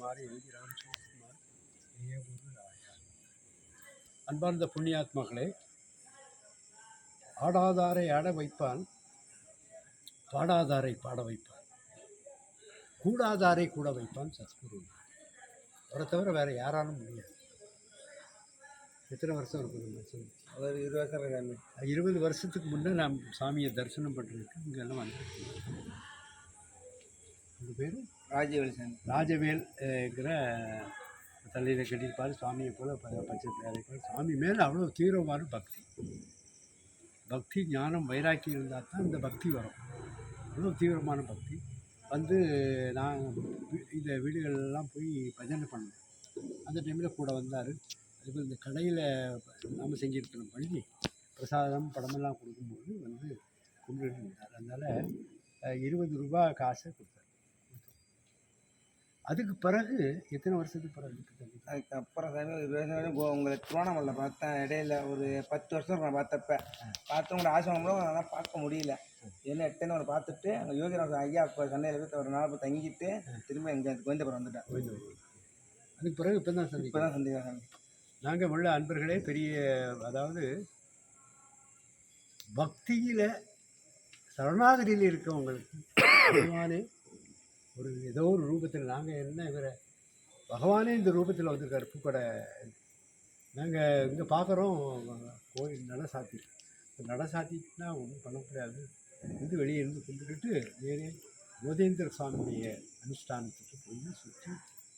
குமார் யோகி ராமசுகுமார் ஏகுருராயா. அன்பார்ந்த புண்ணியாத்மாக்களே, ஆடாதாரை ஆட வைப்பான், பாடாதாரை பாட வைப்பான், கூடாதாரை கூட வைப்பான் சத்குரு. அவரை தவிர வேறு யாராலும் முடியாது. எத்தனை வருஷம் இருக்கும்? அவர் 20 வருஷம் இருக்காங்க. 20 வருஷத்துக்கு முன்னே நான் சாமியை தரிசனம் பண்ணுறதுக்கு இங்கெல்லாம் வந்துருக்கேன். உங்கள் பேர் ராஜவேல் சாமி. ராஜவேல்ங்கிற தலையில் கட்டியிருப்பார். சுவாமியை போல் பச்சை பேரைப்பார். சாமி மேலே அவ்வளோ தீவிரமான பக்தி. பக்தி ஞானம் வைராக்கியம் இருந்தால் தான் இந்த பக்தி வரும். அவ்வளோ தீவிரமான பக்தி. வந்து நான் இந்த வீடுகளெல்லாம் போய் பஜனை பண்ணேன். அந்த டைமில் கூட வந்தார். அதுக்கு இந்த கடையில் நாம செஞ்சுருக்கிற பண்ணி பிரசாதம் படமெல்லாம் கொடுக்கும்போது வந்து கும்பிட்டு இருந்தார். அதனால் 20 ரூபா காசை கொடுத்தார். அதுக்கு பிறகு எத்தனை வருஷத்துக்கு பிறகு? அதுக்கப்புறம் சாமி ஒரு 20 வருஷம் உங்களை திருவண்ணாமலையில் பார்த்தேன். இடையில ஒரு 10 வருஷம் நான் பார்த்து உங்களை ஆசிரமம் அதெல்லாம் பார்க்க முடியல. என்ன எட்டேன்னு அவரை பார்த்துட்டு அங்கே யோகிராம் ஐயா இப்போ சென்னையில் போய் ஒரு நாள் தங்கிட்டு திரும்ப எங்கள் கோவிந்தபுரம் வந்துட்டேன். அதுக்கு பிறகு இப்போ தான் சந்திக்கிறேன் சாமி. நாங்கள் உள்ள அன்பர்களே, பெரிய அதாவது பக்தியில் சரணாகதியில் இருக்கவங்களுக்கு பகவானே ஒரு ஏதோ ஒரு ரூபத்தில், நாங்கள் என்ன இவரை பகவானே இந்த ரூபத்தில் வந்திருக்காரு. பூக்கடை நாங்கள் இங்கே பார்க்குறோம். கோயில் நட சாத்தி, நட சாத்திட்டுனா ஒன்றும் பண்ண முடியாது. வந்து வெளியே இருந்து கும்பிட்டுட்டு வேறே யோகேந்திர சுவாமியுடைய அனுஷ்டானத்துக்கு போய் சுற்றி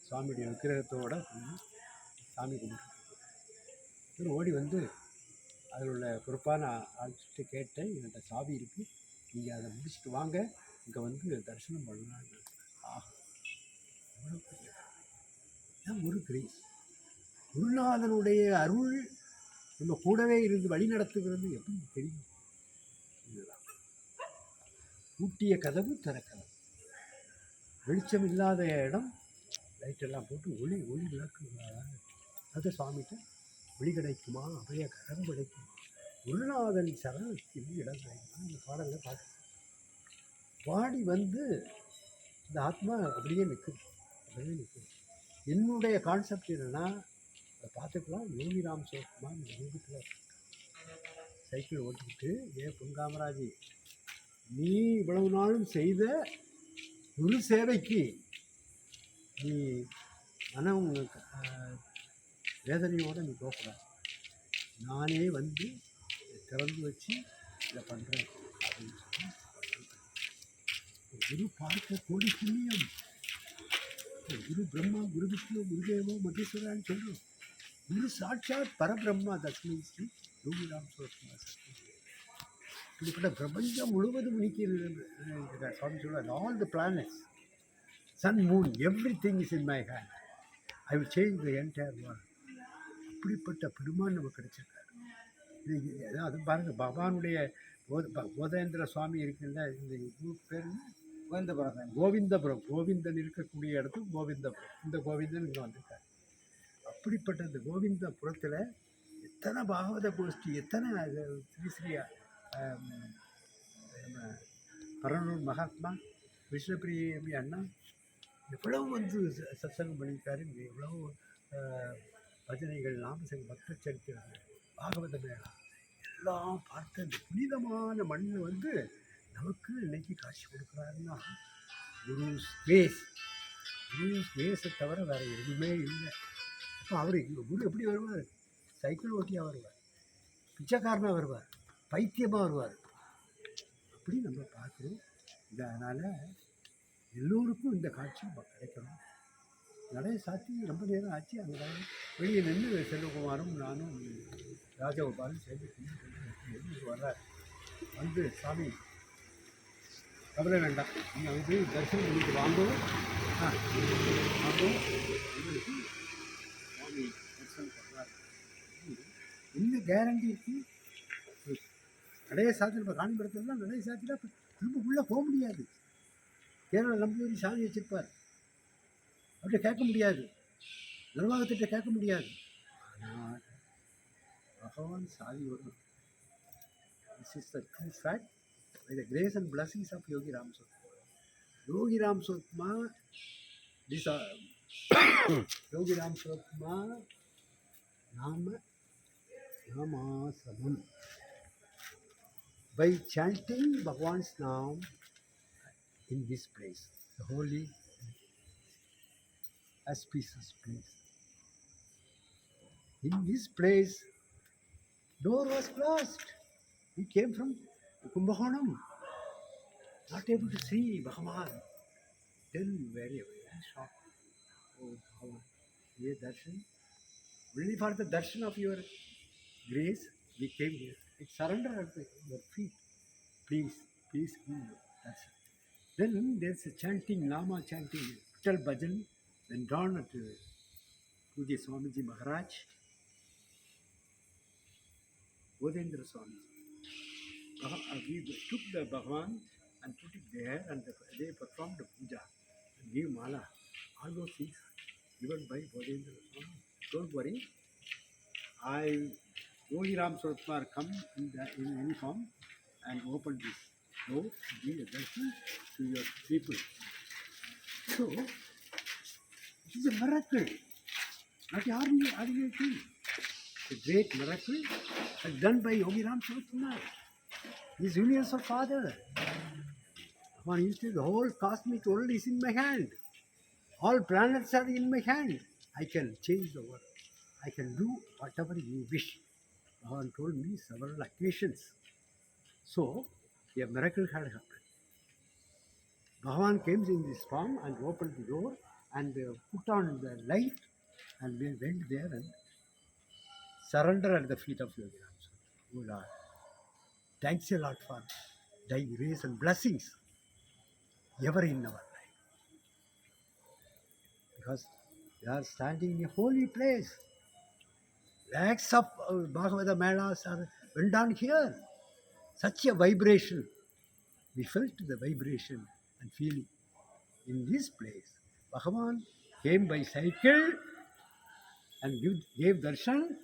சுவாமியுடைய விக்கிரகத்தோடு போய் சாமி கும்பிட்டு ஓடி வந்து அதில் உள்ள பொறுப்பான ஆள்கிட்ட கேட்டேன். என்கிட்ட சாவி இருக்குது, நீங்கள் அதை முடிச்சுட்டு வாங்க, இங்கே வந்து தரிசனம் பண்ணலான்னு. ஆஹா, ஒரு கிரேஸ்! குருநாதனுடைய அருள் நம்ம கூடவே இருந்து வழி நடத்துகிறது எப்படி தெரியும்? இதுதான் பூட்டிய கதவு திறக்கதவு. வெளிச்சம் இல்லாத இடம் லைட்டெல்லாம் போட்டு ஒளி விளக்குங்களா? அது சுவாமிகிட்ட ஒளி கிடைக்குமா, அவைய கரம் கிடைக்குமா, குருநாதன் சரணத்தில் இடம் கிடைக்குமா? இந்த பாடலில் பாடி வந்து இந்த ஆத்மா அப்படியே நிற்குது. என்னுடைய கான்செப்ட் என்னென்னா, அதை பார்த்துக்கலாம். யோகி ராமசுகுமார் இந்த ரூபத்தில் சைக்கிள் ஓட்டிக்கிட்டு, பொன் காமராஜ், நீ இவ்வளவு நாளும் செய்த குரு சேவைக்கு நீ மனம் வேதனையோடு நீ போகக்கூடாது. நானே வந்து திறந்து வச்சு இதை பண்ணுறேன் அப்படின்னு சொல்லி குரு பார்க்க கோடி புண்ணியம். குரு பிரம்மா, குரு விஷ்ணு, குருதேவோ மகேஸ்வரான்னு சொல்கிறோம். குரு சாட்சாத் பரபிரம்மா தஸ்மை ஸ்ரீ யோகி ராமசுகுமார். இப்படிப்பட்ட பிரபஞ்சம் முழுவதும் உனிக்கிறது சுவாமி சொல்லுவார். All the planets, sun, moon, everything is in my hand. I will change the entire world. அப்படிப்பட்ட பெருமான் நமக்கு கிடைச்சிருக்காரு. அது பாருங்கள், பகவானுடைய போதேந்திர சுவாமி இருக்குல்ல, இந்த ஊருக்கு பேர் கோவிந்தபுரம். கோவிந்தன் இருக்கக்கூடிய இடத்துக்கு கோவிந்தபுரம். இந்த கோவிந்தன் இங்கே வந்திருக்காரு. அப்படிப்பட்ட இந்த கோவிந்தபுரத்தில் எத்தனை பாகவத கோஷ்டி, எத்தனை ஸ்ரீ பரனூர் மகாத்மா விஷ்ணுபிரிய அண்ணா எவ்வளவு வந்து சத்சங்கம் பண்ணியிருக்காரு. எவ்வளவு பஜனைகள், நாமசங்க, பக்த சரித்திரங்கள், பாகவத மேளா எல்லாம் பார்த்த இந்த புனிதமான மண் வந்து நமக்கு இன்னைக்கு காட்சி கொடுக்குறாருன்னா குரு ஸ்பேஸை தவிர வேறு எதுவுமே இல்லை. அப்போ அவர் குரு எப்படி வருவார்? சைக்கிள் ஓட்டியாக வருவார், பிச்சைக்காரனாக வருவார், பைத்தியமாக வருவார். அப்படி நம்ம பார்க்குறோம். அதனால் எல்லோருக்கும் இந்த காட்சி கிடைக்கணும். நடைய சாத்தி ரொம்ப நேரம் ஆச்சு. அங்கே வெளியே நின்று செல்வகுமாரும் நானும் ராஜகோபாலும் சேர்ந்து வர்றார். வந்து சாமி கவலை வேண்டாம், நீங்கள் வந்து தரிசனம் பண்ணிட்டு வாங்கவும் உங்களுக்கு சாமி தரிசனம் பண்ணுறாரு. என்ன கேரண்டி இருக்குது? நடைய சாத்தி நம்ம காணிபுரத்துலாம் நடைய சாத்தினா திரும்ப உள்ளே போக முடியாது. கேரளா நம்பி சாமி வச்சுருப்பார், அவர்கிட்ட கேட்க முடியாது, நிர்வாகத்திட்ட கேட்க முடியாது. ஆனால் பகவான் சாதி வரும். This is the true fact by the grace and blessings of Yogi Ramsuratkumar. Yogi Ramsuratkumar Yogi Ram Surat Kumar Namasamam. By chanting Bhagwan's name in this place, the holy, auspicious place. In this place, door was closed. We came from Kumbhakonam, not able to see Bhagavan. Then very shocked. Oh, Bhagavan, here darshan. Only for the darshan of your grace, we came here. It's surrender at your feet. Please, please give me darshan. Then there's a chanting, Nama chanting, Vital Bhajan, then drawn at Puji Swamiji Maharaj, Bodhendra Swamiji. We took the Bhagavan and put it there, and they performed the puja and gave mala. All those things given by Bodhendra Swami. Don't worry. Yogi Ram Suratkumar come in uniform and open this door, give a darshan to your people. So, it is a miracle, not an ordinary thing. A great miracle done by Yogi Ram Suratkumar. His universal father. One instant, the whole cosmic world is in my hand. All planets are in my hand. I can change the world. I can do whatever you wish. Bhagavan told me several occasions. So, a miracle had happened. Bhagavan came in this form and opened the door and put on the light, and we went there and surrendered at the feet of Yogi Ram. Oh Lord, thanks a lot for thy grace and blessings ever in our life. Because we are standing in a holy place. Lakhs of Bhagavata Melas went on here. Such a vibration. We felt the vibration and feeling. In this place, Bhagavan came by cycle and gave darshan.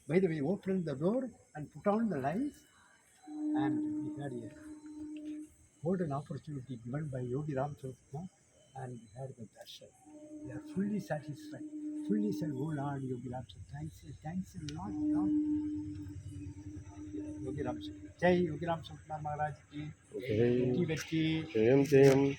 By the way, opened the door and put on the lights, and we had a golden opportunity given by Yogi Ram Suratkumar, and we had the darshan. We are fully satisfied. Fully said, oh Lord, Yogi Ram Suratkumar, thanks a lot, Lord. Yogi Ram Suratkumar. Jai Yogi Ram Suratkumar Maharaj ki. Jai. Vetti Vetti. Jayam Jayam.